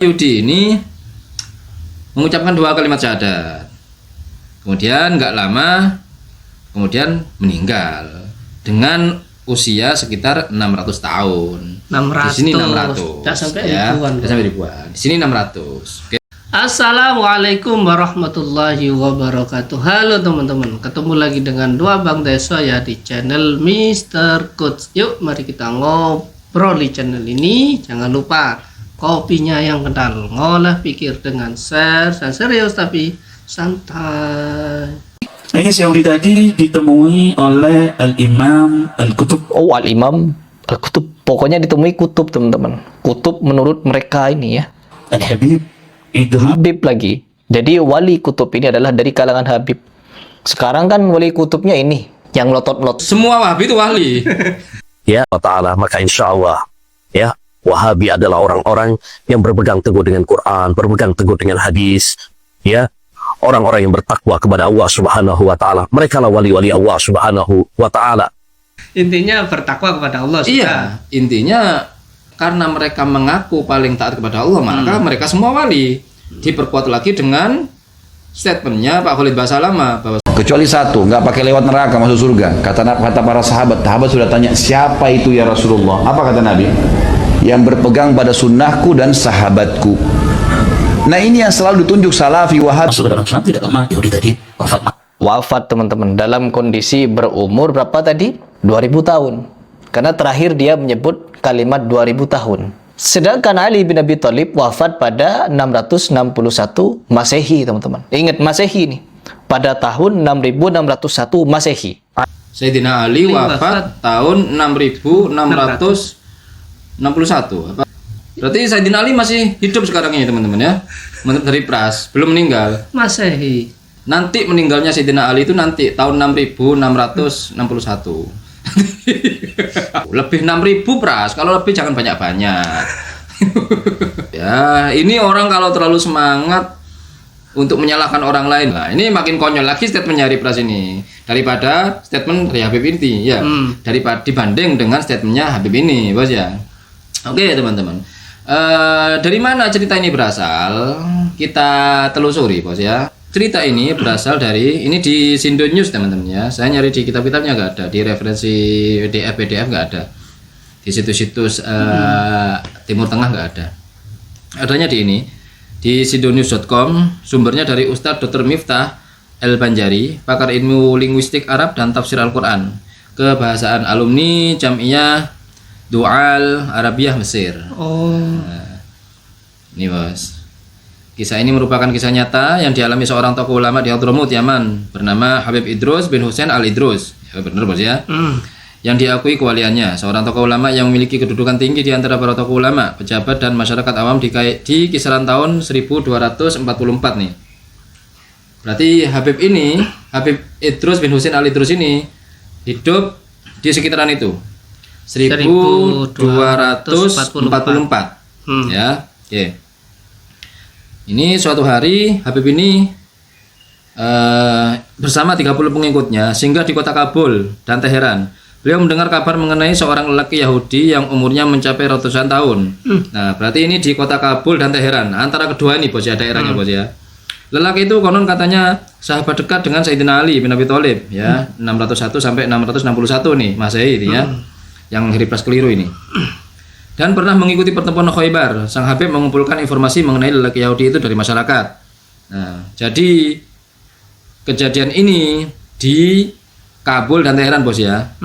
Yahudi ini mengucapkan 2 kalimat syahadat. Kemudian nggak lama kemudian meninggal dengan usia sekitar 600 tahun. 600. Di sini 600. Tak sampai ya, ribuan. tak sampai ribuan. Di sini 600. Oke. Assalamualaikum warahmatullahi wabarakatuh. Halo teman-teman, ketemu lagi dengan dua Bang Deso ya di channel Mr. Coach. Yuk mari kita ngobrol di channel ini. Jangan lupa kopinya yang kental, ngolah pikir dengan share dan serius tapi santai. Ini Yahudi tadi ditemui oleh Al-Imam Al-Qutub. Oh, Al-Imam Al-Qutub. Pokoknya ditemui kutub, teman-teman. Kutub menurut mereka ini ya. Al-Habib Idris. Habib lagi. Jadi wali kutub ini adalah dari kalangan Habib. Sekarang kan wali kutubnya ini yang lotot-lotot. Semua Wahabi itu wali. Ya Ta'ala, maka insya Allah ya, Wahabi adalah orang-orang yang berpegang teguh dengan Quran, berpegang teguh dengan hadis, ya, orang-orang yang bertakwa kepada Allah Subhanahu wa Ta'ala. Mereka lah wali-wali Allah Subhanahu wa Ta'ala. Intinya bertakwa kepada Allah. Iya, intinya karena mereka mengaku paling taat kepada Allah, maka mereka semua wali. Diperkuat lagi dengan statementnya Pak Khalid Basalamah bahwa kecuali satu, nggak pakai lewat neraka masuk surga. Kata para sahabat sudah tanya, siapa itu ya Rasulullah? Apa kata Nabi? Yang berpegang pada sunnahku dan sahabatku. Nah, ini yang selalu ditunjuk Salafi Wahabi. Masuk dalam Islam tidak lama Yahudi tadi wafat. Wafat, teman-teman, dalam kondisi berumur berapa tadi? 2000 tahun. Karena terakhir dia menyebut kalimat 2000 tahun. Sedangkan Ali bin Abi Thalib wafat pada 661 Masehi, teman-teman. Ingat Masehi ini. Pada tahun 6601 Masehi. Sayyidina Ali wafat tahun 6661. Berarti Sayyidina Ali masih hidup sekarang ini, teman-teman ya. Menurut dari Pras, belum meninggal. Masehi. Nanti meninggalnya Sayyidina Ali itu nanti tahun 6661. Lebih 6000 Pras, kalau lebih jangan banyak-banyak. Ya, ini orang kalau terlalu semangat untuk menyalahkan orang lain. Nah, ini makin konyol lagi statementnya dari Pras ini daripada statement dari Habib ini ya. Daripada dibanding dengan statementnya Habib ini, Bos ya. Oke, teman-teman. Dari mana cerita ini berasal? Kita telusuri, Bos ya. Cerita ini berasal dari, ini di Sindo News, teman-teman ya. Saya nyari di kitab-kitabnya nggak ada, di referensi PDF nggak ada, di situs-situs Timur Tengah nggak ada. Adanya di ini, di sindonews.com. Sumbernya dari Ustadz Dr. Miftah El-Banjari, pakar ilmu linguistik Arab dan tafsir Al-Quran, kebahasaan alumni Jam'iyah Dual Arabiyah Mesir. Nah, ini Bos. Kisah ini merupakan kisah nyata yang dialami seorang tokoh ulama di Hadramut, Yaman, bernama Habib Idrus bin Husain Al-Idrus. Ya, benar, Bos ya. Yang diakui kewaliannya, seorang tokoh ulama yang memiliki kedudukan tinggi di antara para tokoh ulama, pejabat dan masyarakat awam di kisaran tahun 1244 nih. Berarti Habib Idrus bin Husain Al-Idrus ini hidup di sekitaran itu. 1244. Ya, oke. Ini suatu hari Habib ini bersama 30 pengikutnya singgah di kota Kabul dan Teheran. Beliau mendengar kabar mengenai seorang lelaki Yahudi yang umurnya mencapai ratusan tahun. Nah, berarti ini di kota Kabul dan Teheran. Antara kedua ini, Bos ya, daerahnya, Bos ya. Lelaki itu konon katanya sahabat dekat dengan Sayyidina Ali bin Abi Thalib ya, 601 sampai 661 nih Masehi ini ya. Yang Hiriplas keliru ini. Dan pernah mengikuti pertemuan Khaybar. Sang Habib mengumpulkan informasi mengenai lelaki Yahudi itu dari masyarakat. Nah, jadi kejadian ini di Kabul dan Teheran, Bos ya.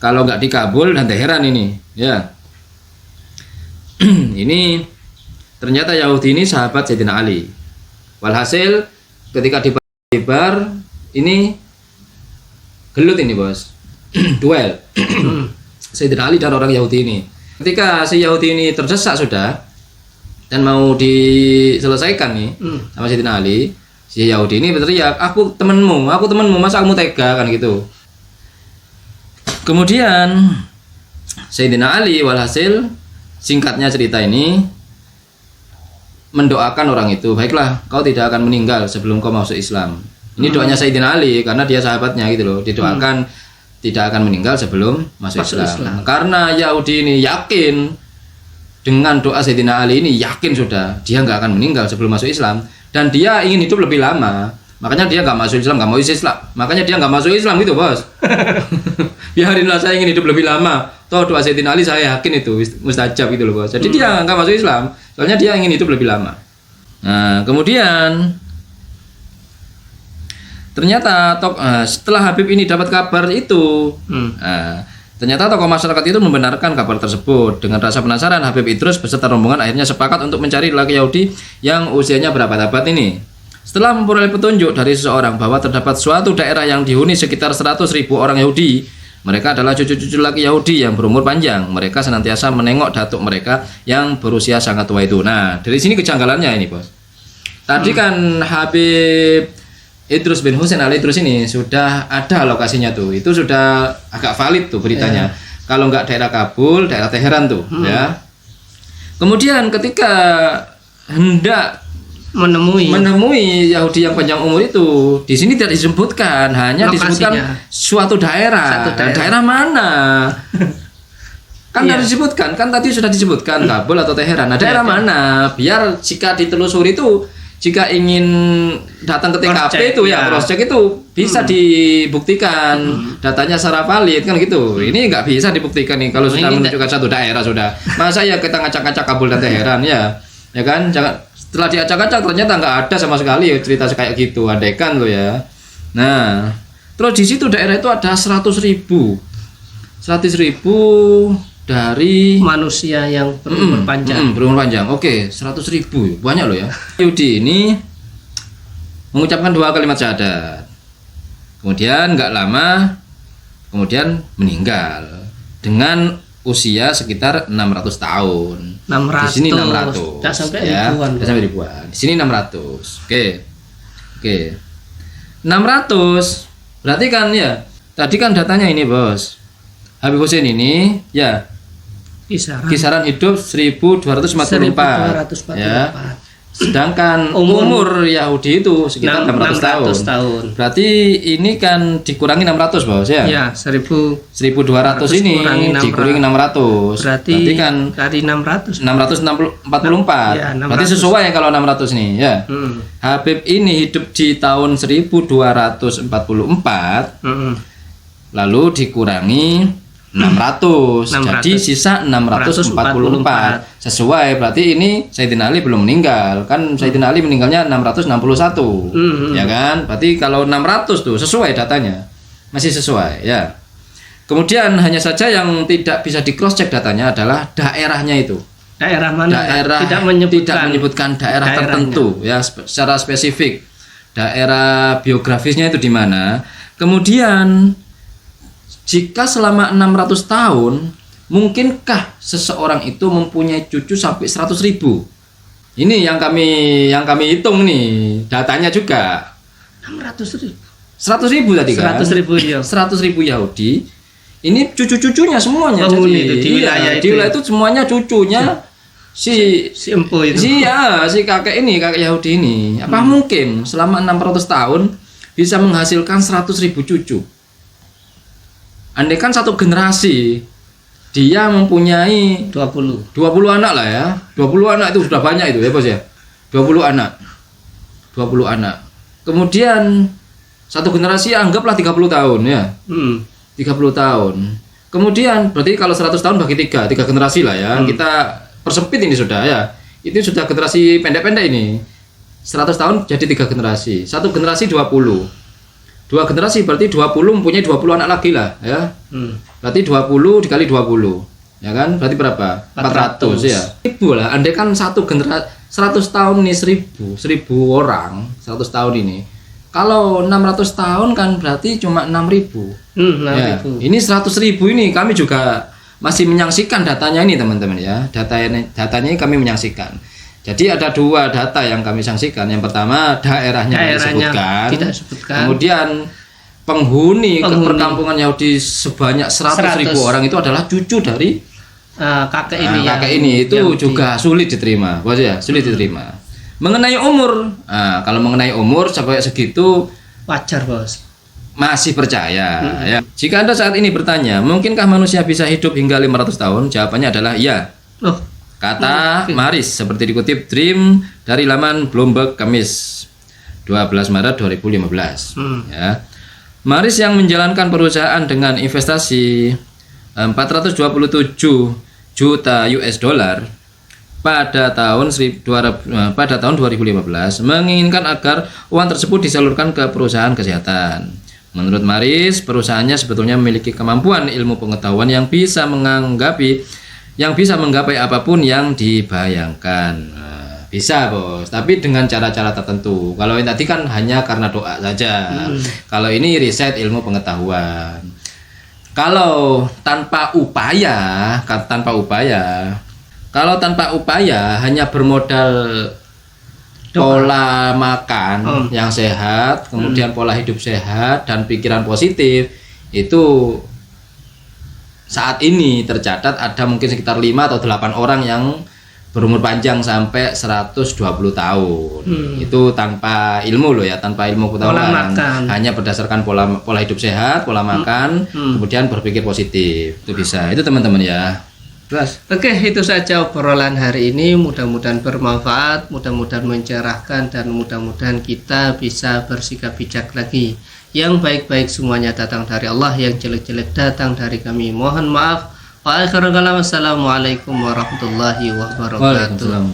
Kalau nggak di Kabul dan Teheran ini, ya. Ini ternyata Yahudi ini sahabat Sayyidina Ali. Walhasil ketika di Khaybar ini gelut ini, Bos. Duel. Sayyidina Ali dan orang Yahudi ini. Ketika si Yahudi ini terdesak sudah dan mau diselesaikan nih sama Sayyidina Ali, si Yahudi ini berteriak, aku temenmu, masa kamu tega, kan gitu. Kemudian Sayyidina Ali walhasil, singkatnya cerita ini, mendoakan orang itu, baiklah kau tidak akan meninggal sebelum kau masuk Islam. Ini doanya Sayyidina Ali karena dia sahabatnya gitu loh, didoakan tidak akan meninggal sebelum masuk Islam. Karena Yahudi ini yakin dengan doa Sayyidina Ali ini yakin sudah dia nggak akan meninggal sebelum masuk Islam, dan dia ingin hidup lebih lama. Makanya dia nggak masuk Islam, nggak mau Islam. Makanya dia nggak masuk Islam gitu, bos. Biarinlah saya ingin hidup lebih lama. Toh doa Sayyidina Ali saya yakin itu mustajab gitu loh, bos. Jadi dia nggak masuk Islam, soalnya dia ingin hidup lebih lama. Nah, kemudian ternyata setelah Habib ini dapat kabar itu, ternyata tokoh masyarakat itu membenarkan kabar tersebut. Dengan rasa penasaran, Habib Idrus beserta rombongan akhirnya sepakat untuk mencari lelaki Yahudi yang usianya berabad-abad ini. Setelah memperoleh petunjuk dari seseorang bahwa terdapat suatu daerah yang dihuni sekitar 100.000 orang Yahudi, mereka adalah cucu-cucu laki Yahudi yang berumur panjang. Mereka senantiasa menengok datuk mereka yang berusia sangat tua itu. Nah, dari sini kejanggalannya ini, bos. Tadi kan Habib Idrus bin Husain al Idrus ini sudah ada lokasinya tuh. Itu sudah agak valid tuh beritanya. Kalau nggak daerah Kabul, daerah Teheran tuh, ya. Kemudian ketika hendak menemui Yahudi yang panjang umur itu, di sini tidak disebutkan, hanya lokasinya. disebutkan suatu daerah. Daerah mana? Kan harus disebutkan, kan tadi sudah disebutkan Kabul atau Teheran. Nah, daerah mana? Biar jika ditelusuri itu, jika ingin datang ke TKP itu ya cross check itu bisa dibuktikan datanya secara valid kan gitu. Ini nggak bisa dibuktikan nih kalau sudah menunjukkan satu daerah sudah. Masa ya kita ngacak-ngacak Kabul dan Teheran ya kan? Jangan setelah diacak-acak ternyata nggak ada sama sekali cerita kayak gitu, andaikan lo ya. Nah, terus di situ daerah itu ada 100.000 dari manusia yang berumur panjang. Berumur panjang. Oke, 100.000 banyak loh ya. Yahudi ini mengucapkan 2 kalimat syahadat. Kemudian nggak lama kemudian meninggal dengan usia sekitar 600 tahun. 600. Di sini 600. Tidak sampai ya, ribuan. Tidak sampai ribuan. Di sini 600. Oke. 600. Berarti kan ya, tadi kan datanya ini, bos. Habib Husain ini ya kisaran hidup 1244. Ya. Sedangkan umur Yahudi itu sekitar 600 tahun. Berarti ini kan dikurangi 600, bos ya? Ya, 1200 ini dikurangi 600. Berarti kan dari 600. 644. Ya, 600. Berarti sesuai kalau 600 nih ya. Habib ini hidup di tahun 1244. Lalu dikurangi 600. Jadi sisa 644. Sesuai, berarti ini Sayyidina Ali belum meninggal. Kan Sayyidina Ali meninggalnya 661. Ya kan? Berarti kalau 600 tuh sesuai datanya. Masih sesuai ya. Kemudian hanya saja yang tidak bisa di cross check datanya adalah daerahnya itu. Daerah mana? Tidak menyebutkan daerah tertentu ya secara spesifik. Daerah biografisnya itu di mana? Kemudian jika selama 600 tahun, mungkinkah seseorang itu mempunyai cucu sampai 100.000? Ini yang kami hitung nih, datanya juga. 600.000. 100.000 tadi kan? 100.000 ya. 100.000 Yahudi. Ini cucu-cucunya semuanya. Jadi, di wilayah itu. Di wilayah itu semuanya cucunya si empu itu. Si kakek Yahudi ini. Apa mungkin selama 600 tahun bisa menghasilkan 100.000 cucu? Andai kan satu generasi dia mempunyai 20 anak lah ya. 20 anak itu sudah banyak itu ya, bos ya. 20 anak. Kemudian satu generasi anggaplah 30 tahun ya. 30 tahun. Kemudian berarti kalau 100 tahun bagi 3 generasi lah ya. Kita persempit ini sudah ya. Itu sudah generasi pendek-pendek ini. 100 tahun jadi 3 generasi. Satu generasi 20. 2 generasi berarti 20 mempunyai 20 anak lagi lah ya. Berarti 20 dikali 20. Ya kan? Berarti berapa? 400 ya. 1000 lah. Andai kan satu generasi 100 tahun nih 1000 orang 100 tahun ini. Kalau 600 tahun kan berarti cuma 6.000. Ya. Ini 100.000 ini kami juga masih menyaksikan datanya ini teman-teman ya. Datanya ini kami menyaksikan. Jadi ada 2 data yang kami saksikan. Yang pertama daerahnya disebutkan. Tidak disebutkan. Kemudian penghuni perkampungan Yahudi sebanyak 100.000 orang itu adalah cucu dari kakek ini. Kakek ini itu Yahudi. Juga sulit diterima, bos ya, sulit diterima. Mengenai umur, kalau mengenai umur sampai segitu wajar, bos. Masih percaya ya. Jika Anda saat ini bertanya, mungkinkah manusia bisa hidup hingga 500 tahun? Jawabannya adalah iya. Loh, Kata Maris seperti dikutip Dream dari laman Bloomberg Kamis 12 Maret 2015. Ya. Maris yang menjalankan perusahaan dengan investasi 427 juta US dollar pada tahun 2015 menginginkan agar uang tersebut disalurkan ke perusahaan kesehatan. Menurut Maris, perusahaannya sebetulnya memiliki kemampuan ilmu pengetahuan yang bisa menggapai apapun yang dibayangkan. Bisa bos, tapi dengan cara-cara tertentu. Kalau yang tadi kan hanya karena doa saja. Kalau ini riset ilmu pengetahuan. Kalau tanpa upaya hanya bermodal pola makan yang sehat, kemudian pola hidup sehat dan pikiran positif, itu saat ini tercatat ada mungkin sekitar 5 atau 8 orang yang berumur panjang sampai 120 tahun. Itu tanpa ilmu loh ya, tanpa ilmu pengetahuan. Hanya berdasarkan pola hidup sehat, pola makan, kemudian berpikir positif. Itu bisa. Itu teman-teman ya. Terus. Oke, itu saja obrolan hari ini. Mudah-mudahan bermanfaat, mudah-mudahan mencerahkan, dan mudah-mudahan kita bisa bersikap bijak lagi. Yang baik-baik semuanya datang dari Allah, yang jelek-jelek datang dari kami. Mohon maaf. Wa akhiru kalam, assalamualaikum warahmatullahi wabarakatuh.